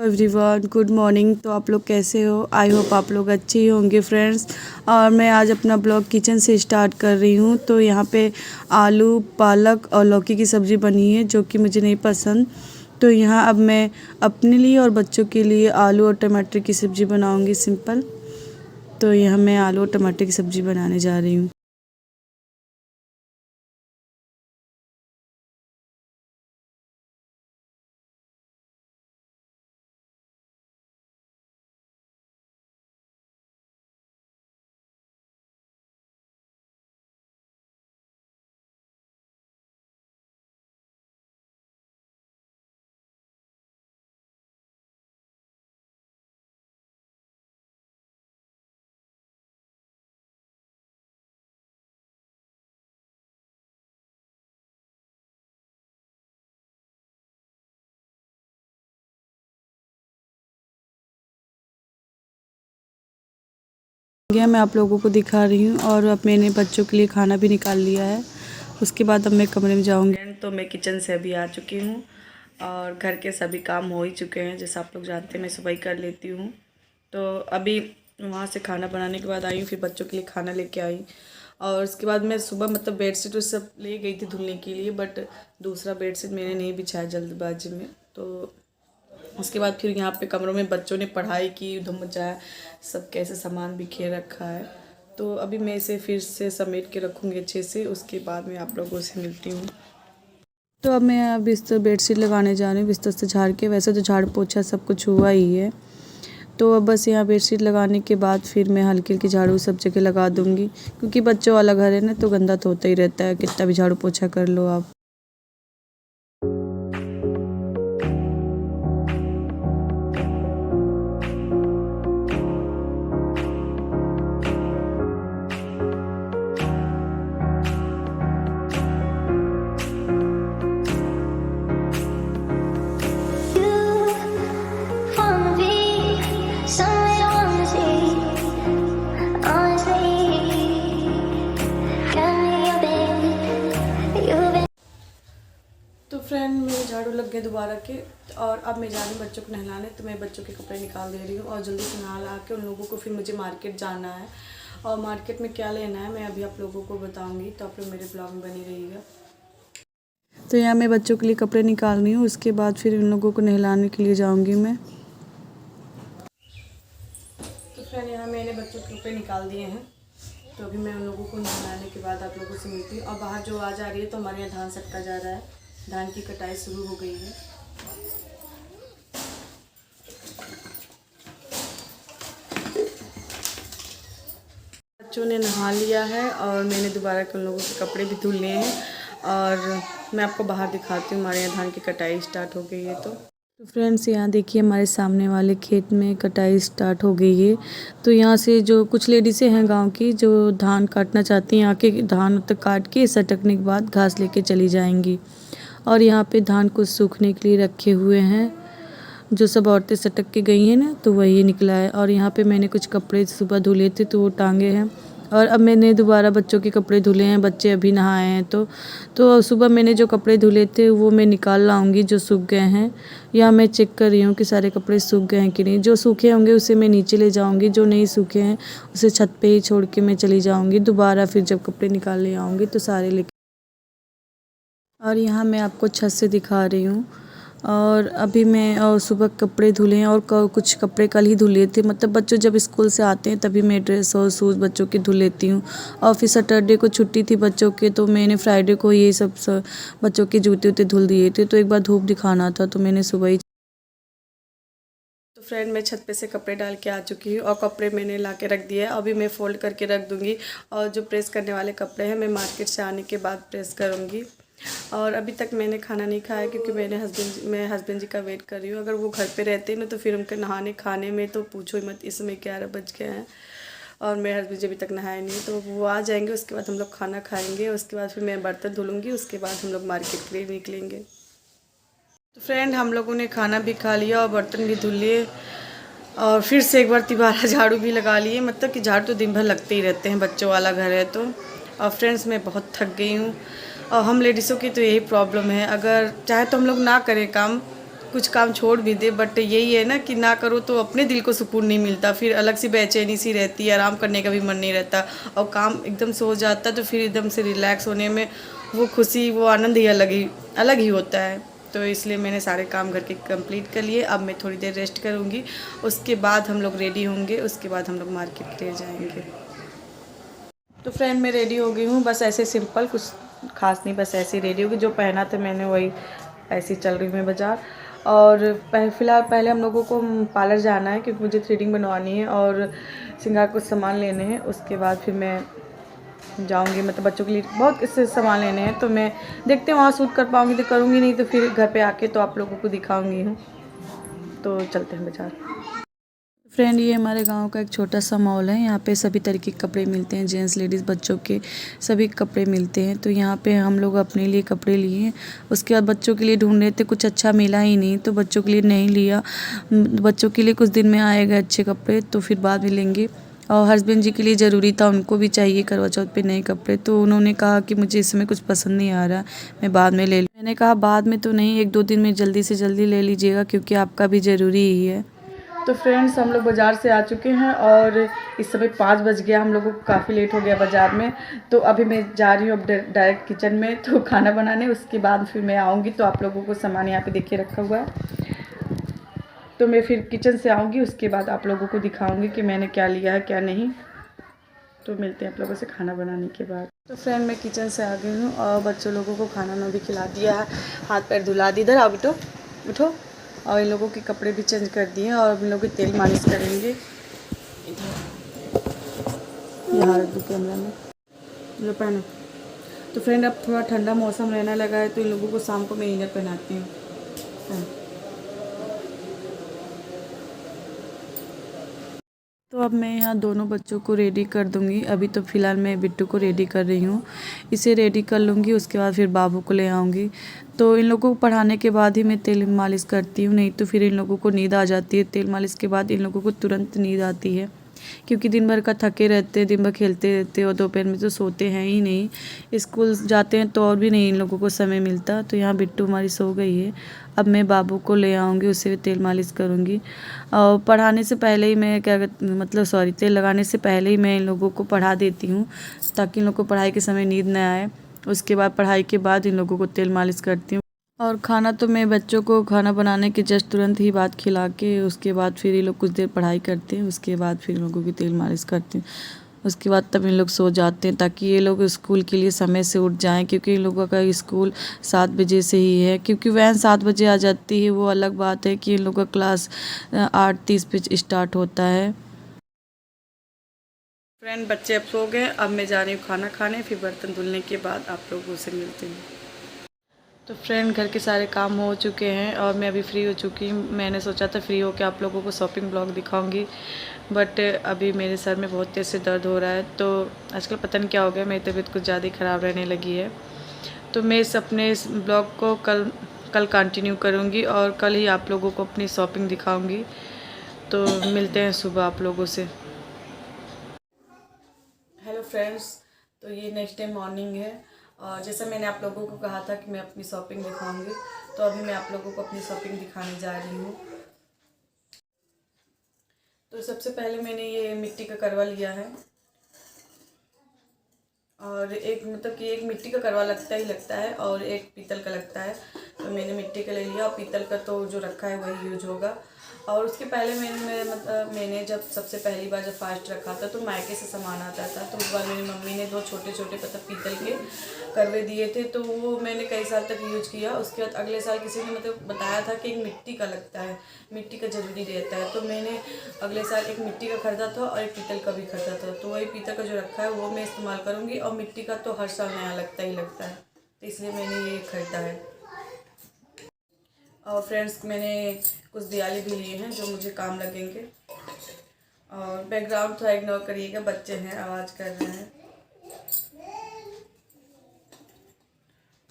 Everyone, good morning. तो आप लोग कैसे हो? आई होप आप लोग अच्छे ही होंगे फ्रेंड्स। और मैं आज अपना ब्लॉग किचन से स्टार्ट कर रही हूँ। तो यहाँ पे आलू, पालक और लौकी की सब्ज़ी बनी है जो कि मुझे नहीं पसंद। तो यहाँ अब मैं अपने लिए और बच्चों के लिए आलू और टमाटर की सब्ज़ी बनाऊँगी सिंपल। तो यहाँ मैं आलू और टमाटर की सब्ज़ी बनाने जा रही हूँ। मैं आप लोगों को दिखा रही हूँ और अब मैंने बच्चों के लिए खाना भी निकाल लिया है। उसके बाद अब मैं कमरे में जाऊँगी। तो मैं किचन से अभी आ चुकी हूँ और घर के सभी काम हो ही चुके हैं। जैसे आप लोग जानते हैं मैं सुबह ही कर लेती हूँ। तो अभी वहाँ से खाना बनाने के बाद आई हूँ, फिर बच्चों के लिए खाना लेके आई और उसके बाद मैं सुबह मतलब बेडशीट उस सब ले गई थी धुलने के लिए, बट दूसरा बेडशीट मैंने नहीं बिछाया जल्दबाजी में। तो उसके बाद फिर यहाँ पे कमरों में बच्चों ने पढ़ाई की, धूम मचाया, सब कैसे सामान बिखेर रखा है। तो अभी मैं इसे फिर से समेट के रखूँगी अच्छे से। उसके बाद मैं आप लोगों से मिलती हूँ। तो अब मैं बिस्तर बेडशीट लगाने जा रही हूँ बिस्तर से झाड़ के। वैसे तो झाड़ पोछा सब कुछ हुआ ही है। तो अब बस यहाँ बेडशीट लगाने के बाद फिर मैं हल्की हल्की झाड़ू सब जगह लगा दूँगी, क्योंकि बच्चों वाला घर है ना, तो गंदा तो होता ही रहता है, कितना भी झाड़ू पोछा कर लो आप। तो फ्रेंड मेरे झाड़ू लग गए दोबारा के और अब मैं जा रही हूँ बच्चों को नहलाने। तो मैं बच्चों के कपड़े निकाल दे रही हूँ और जल्दी से नहा के उन लोगों को फिर मुझे मार्केट जाना है। और मार्केट में क्या लेना है मैं अभी आप लोगों को बताऊँगी, तो आप लोग मेरे ब्लॉग में बनी रहिएगा। तो यहाँ मैं बच्चों के लिए कपड़े निकाल रही हूँ, उसके बाद फिर उन लोगों को नहलाने के लिए जाऊँगी मैं। तो फ्रेंड यहाँ मैंने बच्चों के कपड़े निकाल दिए हैं। तो अभी मैं उन लोगों को नहलाने के बाद आप लोगों से मिलती हूँ। और बाहर जो आवाज़ आ रही है तो हमारे यहाँ धान सटका जा रहा है, धान की कटाई शुरू हो गई है। बच्चों ने नहा लिया है और मैंने दोबारा के उन लोगों के कपड़े भी धुल लिए हैं और मैं आपको बाहर दिखाती हूँ। हमारे यहाँ धान की कटाई स्टार्ट हो गई है। तो फ्रेंड्स यहाँ देखिए हमारे सामने वाले खेत में कटाई स्टार्ट हो गई है। तो यहाँ से जो कुछ लेडीज़ें हैं गांव की जो धान काटना चाहती हैं, आके धान तक काट के सटकने के बाद घास लेके चली जाएंगी। और यहाँ पे धान को सूखने के लिए रखे हुए हैं। जो सब औरतें सटक के गई हैं ना, तो वही निकला है। और यहाँ पे मैंने कुछ कपड़े सुबह धुले थे तो वो टांगे हैं और अब मैंने दोबारा बच्चों के कपड़े धुले हैं। बच्चे अभी नहाए हैं तो सुबह मैंने जो कपड़े धुले थे वो मैं निकाल लाऊंगी जो सूख गए हैं। या मैं चेक कर रही हूँ कि सारे कपड़े सूख गए हैं कि नहीं। जो सूखे होंगे उसे मैं नीचे ले जाऊँगी, जो नहीं सूखे हैं उसे छत पे ही छोड़ के मैं चली जाऊँगी। दोबारा फिर जब कपड़े निकाल ले आऊँगी तो सारे लेके। और यहाँ मैं आपको छत से दिखा रही हूँ। और अभी मैं सुबह कपड़े धुले हैं और कुछ कपड़े कल ही धुले थे। मतलब बच्चों जब स्कूल से आते हैं तभी मैं ड्रेस और शूज़ बच्चों के धुल लेती हूँ। और फिर सैटरडे को छुट्टी थी बच्चों के, तो मैंने फ्राइडे को ये सब बच्चों के जूते उते धुल दिए थे। तो एक बार धूप दिखाना था तो मैंने सुबह ही। तो फ्रेंड मैं छत पे से कपड़े डाल के आ चुकी हूँ और कपड़े मैंने ला के रख दिए। अभी मैं फ़ोल्ड करके रख दूँगी और जो प्रेस करने वाले कपड़े हैं मैं मार्केट से आने के बाद प्रेस करूँगी। और अभी तक मैंने खाना नहीं खाया क्योंकि मैं हस्बैंड जी का वेट कर रही हूँ। अगर वो घर पे रहते ना तो फिर उनके नहाने खाने में तो पूछो ही मत। इसमें 11 बज गए हैं और मेरे हस्बैंड जी अभी तक नहाए नहीं। तो वो आ जाएंगे, उसके बाद हम लोग खाना खाएंगे, उसके बाद फिर मैं बर्तन धुलूँगी, उसके बाद हम लोग मार्केट के लिए निकलेंगे। तो फ्रेंड हम लोगों ने खाना भी खा लिया और बर्तन भी धुल लिए और फिर से एक बार तिबारा झाड़ू भी लगा लिए। मतलब कि झाड़ू तो दिन भर लगते ही रहते हैं, बच्चों वाला घर है तो। और फ्रेंड्स मैं बहुत थक गई हूँ और हम लेडीज़ों की तो यही प्रॉब्लम है, अगर चाहे तो हम लोग ना करें काम कुछ काम छोड़ भी दे, बट यही है ना कि ना करो तो अपने दिल को सुकून नहीं मिलता, फिर अलग सी बेचैनी सी रहती है, आराम करने का भी मन नहीं रहता, और काम एकदम से हो जाता है तो फिर एकदम से रिलैक्स होने में वो खुशी, वो आनंद ही अलग ही होता है। तो इसलिए मैंने सारे काम घर के कंप्लीट कर लिए। अब मैं थोड़ी देर रेस्ट करूँगी, उसके बाद हम लोग रेडी होंगे, उसके बाद हम लोग मार्केट के लिए जाएंगे। तो फ्रेंड मैं रेडी हो गई हूँ, बस ऐसे सिंपल, कुछ खास नहीं, बस ऐसे ही रेडी होगी। जो पहना था मैंने वही ऐसे ही चल रही हूँ मैं बाज़ार। और फ़िलहाल पहले हम लोगों को पार्लर जाना है क्योंकि मुझे थ्रेडिंग बनवानी है और श्रृंगार कुछ सामान लेने हैं। उसके बाद फिर मैं जाऊंगी, मतलब बच्चों के लिए बहुत इससे सामान लेने हैं, तो मैं देखते हैं वहाँ शूट कर पाऊँगी तो करूँगी, नहीं तो फिर घर पे आके तो आप लोगों को दिखाऊँगी हूँ। तो चलते हैं बाज़ार। फ्रेंड ये हमारे गांव का एक छोटा सा मॉल है। यहाँ पे सभी तरह के कपड़े मिलते हैं, जेंट्स लेडीज़ बच्चों के सभी कपड़े मिलते हैं। तो यहाँ पे हम लोग अपने लिए कपड़े लिए, उसके बाद बच्चों के लिए ढूंढ रहे थे, कुछ अच्छा मिला ही नहीं तो बच्चों के लिए नहीं लिया। बच्चों के लिए कुछ दिन में आएगा अच्छे कपड़े तो फिर बाद में लेंगे। और हस्बैंड जी के लिए ज़रूरी था, उनको भी चाहिए करवा चौथ पे नए कपड़े, तो उन्होंने कहा कि मुझे इस समय कुछ पसंद नहीं आ रहा, मैं बाद में ले लूँ। मैंने कहा बाद में तो नहीं, 1-2 दिन में जल्दी से जल्दी ले लीजिएगा क्योंकि आपका भी ज़रूरी ही है। तो फ्रेंड्स हम लोग बाज़ार से आ चुके हैं और इस समय 5 बज गया, हम लोगों को काफ़ी लेट हो गया बाज़ार में। तो अभी मैं जा रही हूँ अब डायरेक्ट किचन में तो खाना बनाने, उसके बाद फिर मैं आऊँगी तो आप लोगों को सामान यहाँ पे देखिए रखा हुआ है। तो मैं फिर किचन से आऊँगी, उसके बाद आप लोगों को दिखाऊँगी कि मैंने क्या लिया है क्या नहीं। तो मिलते हैं आप लोगों से खाना बनाने के बाद। तो फ्रेंड मैं किचन से आ गई हूँ और बच्चों लोगों को खाना ना भी खिला दिया है, हाथ पैर धुला दी। इधर आओ बेटो, उठो। और इन लोगों के कपड़े भी चेंज कर दिए और इन लोगों की तेल मालिश करेंगे। इधर यहाँ रख दो कैमरा में, लो पहनो। तो फ्रेंड अब थोड़ा ठंडा मौसम रहने लगा है तो इन लोगों को शाम को मैं इनर पहनाती हूँ। तो अब मैं यहाँ दोनों बच्चों को रेडी कर दूँगी। अभी तो फ़िलहाल मैं बिट्टू को रेडी कर रही हूँ, इसे रेडी कर लूँगी, उसके बाद फिर बाबू को ले आऊँगी। तो इन लोगों को पढ़ाने के बाद ही मैं तेल मालिश करती हूँ, नहीं तो फिर इन लोगों को नींद आ जाती है। तेल मालिश के बाद इन लोगों को तुरंत नींद आती है क्योंकि दिन भर का थके रहते हैं, दिन भर खेलते रहते हैं और दोपहर में तो सोते हैं ही नहीं। स्कूल जाते हैं तो और भी नहीं इन लोगों को समय मिलता। तो यहाँ बिट्टू हमारी सो गई है। अब मैं बाबू को ले आऊँगी, उसे तेल मालिश करूँगी। और पढ़ाने से पहले ही मैं तेल लगाने से पहले ही मैं इन लोगों को पढ़ा देती हूँ ताकि इन लोगों को पढ़ाई के समय नींद न आए। उसके बाद पढ़ाई के बाद इन लोगों को तेल मालिश करती हूँ। और खाना तो मैं बच्चों को खाना बनाने के जस्ट तुरंत ही बाद खिला के उसके बाद फिर ये लोग कुछ देर पढ़ाई करते हैं, उसके बाद फिर इन लोगों की तेल मालिश करती हूँ। उसके बाद तब इन लोग सो जाते हैं ताकि ये लोग स्कूल के लिए समय से उठ जाएं क्योंकि इन लोगों का स्कूल 7 बजे से ही है। क्योंकि वैन 7 बजे आ जाती है, वो अलग बात है कि इन लोगों का क्लास 8:30 पे स्टार्ट होता है। फ्रेंड बच्चे अब सो गए, अब मैं जा रही हूँ खाना खाने, फिर बर्तन धुलने के बाद आप लोगों से मिलती हूँ। तो फ्रेंड घर के सारे काम हो चुके हैं और मैं अभी फ्री हो चुकी हूँ। मैंने सोचा था फ्री होकर आप लोगों को शॉपिंग ब्लॉग दिखाऊंगी, बट अभी मेरे सर में बहुत तेज़ से दर्द हो रहा है। तो आजकल पता नहीं क्या हो गया, मेरी तबीयत कुछ ज़्यादा ही ख़राब रहने लगी है। तो मैं अपने इस ब्लॉग को कल कंटिन्यू करूँगी और कल ही आप लोगों को अपनी शॉपिंग दिखाऊँगी। तो मिलते हैं सुबह आप लोगों से। हेलो फ्रेंड्स, तो ये नेक्स्ट डे मॉर्निंग है और जैसा मैंने आप लोगों को कहा था कि मैं अपनी शॉपिंग दिखाऊंगी, तो अभी मैं आप लोगों को अपनी शॉपिंग दिखाने जा रही हूँ। तो सबसे पहले मैंने ये मिट्टी का करवा लिया है और एक एक मिट्टी का करवा लगता है और एक पीतल का लगता है। तो मैंने मिट्टी का ले लिया और पीतल का तो जो रखा है वही यूज होगा। और उसके पहले मैंने जब सबसे पहली बार जब फास्ट रखा था तो मायके से सामान आता था, तो उस बार मेरी मम्मी ने 2 छोटे छोटे पीतल के करवे दिए थे, तो वो मैंने कई साल तक यूज किया। उसके बाद अगले साल किसी ने बताया था कि एक मिट्टी का लगता है, मिट्टी का ज़रूरी रहता है, तो मैंने अगले साल एक मिट्टी का खरीदा था और एक पीतल का भी खरीदा था। तो वही पीतल का जो रखा है वो मैं इस्तेमाल करूँगी और मिट्टी का तो हर साल नया लगता ही लगता है, तो इसलिए मैंने ये खरीदा है। और फ्रेंड्स मैंने कुछ दियाले भी लिए हैं जो मुझे काम लगेंगे। और बैकग्राउंड थोड़ा इग्नोर करिएगा, बच्चे हैं आवाज़ कर रहे हैं।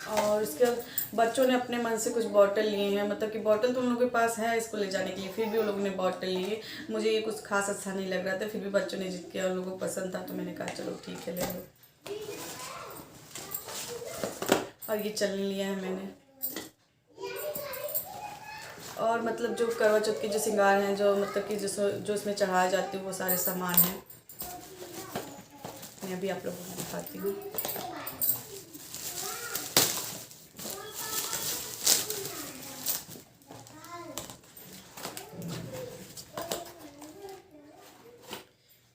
और उसके बाद बच्चों ने अपने मन से कुछ बॉटल लिए हैं, कि बॉटल तो उन लोगों के पास है इसको ले जाने के लिए, फिर भी उन लोगों ने बॉटल लिए। मुझे ये कुछ खास अच्छा नहीं लग रहा था, फिर भी बच्चों ने जिद किया, उन लोगों को पसंद था, तो मैंने कहा चलो ठीक है ले लो। और ये चलनी लिया है मैंने। और मतलब जो करवा चौथ के जो श्रृंगार हैं, जो मतलब कि जो इसमें चढ़ाए जाते हैं, वो सारे सामान हैं। मैं अभी आप लोगों को दिखाती हूँ।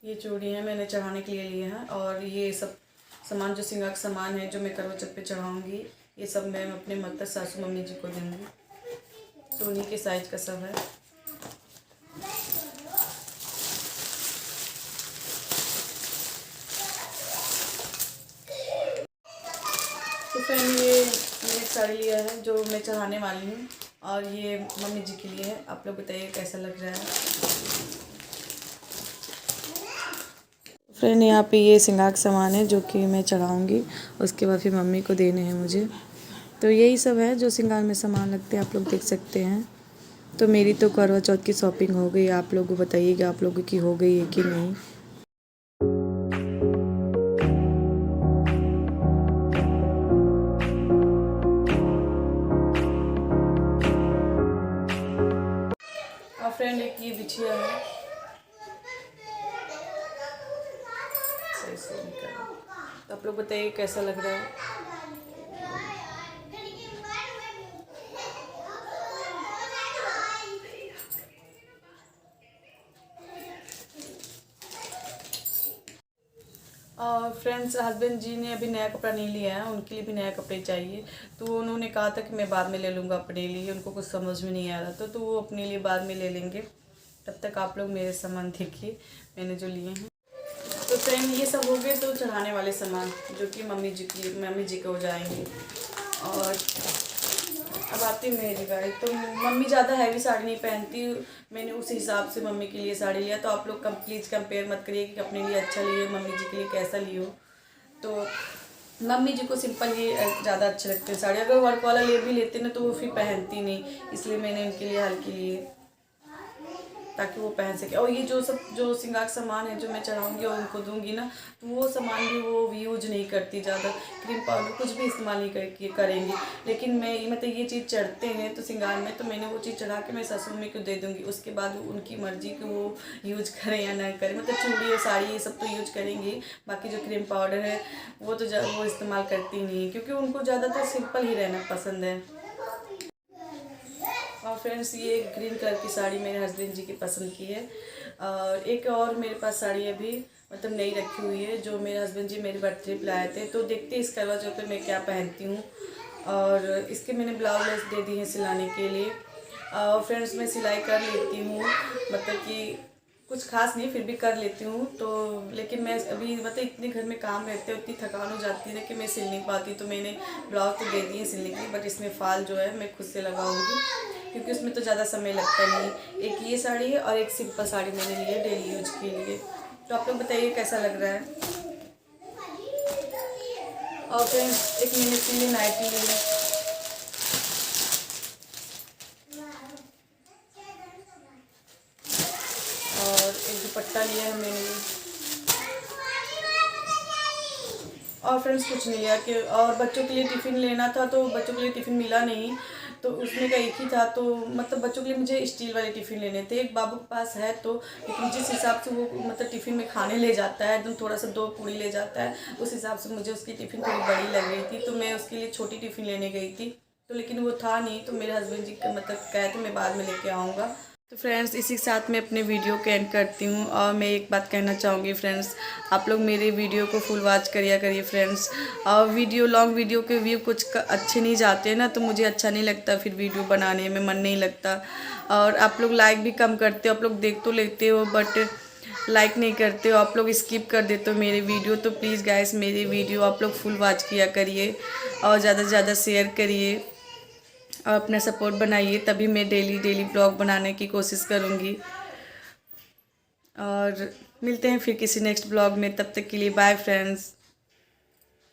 ये चूड़ियाँ मैंने चढ़ाने के लिए लिए हैं, और ये सब सामान जो श्रृंगार सामान है जो मैं करवा चौथ पे चढ़ाऊँगी, ये सब मैं अपने मतलब सासू मम्मी जी को दूँगी। तो उन्हीं के साइज का सब है। तो फ्रेंड ये मैंने एक साड़ी लिया है जो मैं चढ़ाने वाली हूँ, और ये मम्मी जी के लिए है। आप लोग बताइए कैसा लग रहा है। फ्रेंड यहाँ पे ये श्रृंगार का सामान है जो कि मैं चढ़ाऊँगी, उसके बाद फिर मम्मी को देने हैं मुझे। तो यही सब है जो श्रृंगार में सामान लगते हैं, आप लोग देख सकते हैं। तो मेरी तो करवा चौथ की शॉपिंग हो गई। आप लोगों को बताइएगा आप लोगों की हो गई है कि नहीं। और फ्रेंड एक ये बिछिया है, सही से निकाला। तो आप लोग बताइए कैसा लग रहा है। और फ्रेंड्स, हस्बैंड जी ने अभी नया कपड़ा नहीं लिया है, उनके लिए भी नया कपड़े चाहिए। तो उन्होंने कहा था कि मैं बाद में ले लूँगा अपने लिए, उनको कुछ समझ में नहीं आ रहा था, तो वो अपने लिए बाद में ले लेंगे। तब तक आप लोग मेरे सामान देखिए मैंने जो लिए हैं। तो फ्रेंड ये सब हो गए तो चढ़ाने वाले सामान जो कि मम्मी जी को हो जाएंगे। और अब आती है मेरी बारी। तो मम्मी ज़्यादा हैवी साड़ी नहीं पहनती, मैंने उस हिसाब से मम्मी के लिए साड़ी लिया। तो आप लोग प्लीज़ कंपेयर मत करिए कि अपने लिए अच्छा लिए मम्मी जी के लिए कैसा लियो। तो मम्मी जी को सिंपल ही ज़्यादा अच्छे लगते हैं साड़ी। अगर वर्क वाला ले भी लेते ना तो वो फिर पहनती नहीं, इसलिए मैंने उनके लिए हल्की लिए ताकि वो पहन सके। और ये जो श्रृंगार सामान है जो मैं चढ़ाऊँगी और उनको दूंगी ना, तो वो सामान भी वो यूज नहीं करती ज़्यादा, क्रीम पाउडर कुछ भी इस्तेमाल नहीं करेंगी। लेकिन मैं मतलब ये चीज़ चढ़ते हैं तो श्रृंगार में, तो मैंने वो चीज़ चढ़ा के मैं सासू मम्मी को दे दूँगी। उसके बाद उनकी मर्ज़ी कि वो यूज करें या ना करें। मतलब चूड़ी और साड़ी ये सब तो यूज करेंगी, बाकी जो क्रीम पाउडर है वो तो वो इस्तेमाल करती नहीं, क्योंकि उनको ज़्यादातर सिंपल ही रहना पसंद है। और फ्रेंड्स, ये ग्रीन कलर की साड़ी मेरे हस्बैंड जी की पसंद की है। और एक और मेरे पास साड़ी अभी मतलब नई रखी हुई है जो मेरे हस्बैंड जी मेरे बर्थडे पे लाए थे। तो देखते इस करवा चौथ पे मैं क्या पहनती हूँ। और इसके मैंने ब्लाउज दे दी है सिलाने के लिए। और फ्रेंड्स, मैं सिलाई कर लेती हूँ, मतलब कि कुछ खास नहीं फिर भी कर लेती हूँ। तो लेकिन मैं अभी मतलब इतने घर में काम रहते हैं, उतनी थकान हो जाती है ना कि मैं सिल नहीं पाती। तो मैंने ब्लाउज तो दे दी है सिलने की, बट इसमें फाल जो है मैं खुद से लगाऊंगी, क्योंकि उसमें तो ज़्यादा समय लगता नहीं। एक ये साड़ी है और एक सिंपल साड़ी मैंने ली है डेली यूज के लिए। तो आप लोग बताइए कैसा लग रहा है। और फ्रेंड्स, एक मैंने के लिए नाइटी ली है। और एक दुपट्टा लिया है मैंने। और फ्रेंड्स कुछ नहीं लिया कि, और बच्चों के लिए टिफ़िन लेना था तो बच्चों के लिए टिफ़िन मिला नहीं, तो उसमें का एक ही था। तो मतलब बच्चों के लिए मुझे स्टील वाले टिफ़िन लेने थे। एक बाबू के पास है, तो लेकिन जिस हिसाब से वो मतलब टिफ़िन में खाने ले जाता है, एकदम थोड़ा सा 2 पूड़ी ले जाता है, उस हिसाब से मुझे उसकी टिफ़िन थोड़ी बड़ी लग रही थी। तो मैं उसके लिए छोटी टिफ़िन लेने गई थी, तो लेकिन वो था नहीं। तो मेरे हस्बैंड जी मतलब कहे थे मैं बाद में लेके आऊँगा। तो फ्रेंड्स, इसी के साथ मैं अपने वीडियो को एंड करती हूँ। और मैं एक बात कहना चाहूँगी फ्रेंड्स, आप लोग मेरे वीडियो को फुल वॉच करिए फ्रेंड्स। और लॉन्ग वीडियो के व्यू कुछ अच्छे नहीं जाते हैं ना, तो मुझे अच्छा नहीं लगता, फिर वीडियो बनाने में मन नहीं लगता। और आप लोग लाइक भी कम करते हो, आप लोग देख तो लेते हो बट लाइक नहीं करते हो, आप लोग स्किप कर देते हो मेरे वीडियो। तो प्लीज़ गाइस, मेरे वीडियो आप लोग फुल वॉच किया करिए और ज़्यादा से ज़्यादा शेयर करिए और अपना सपोर्ट बनाइए, तभी मैं डेली ब्लॉग बनाने की कोशिश करूँगी। और मिलते हैं फिर किसी नेक्स्ट ब्लॉग में, तब तक के लिए बाय फ्रेंड्स।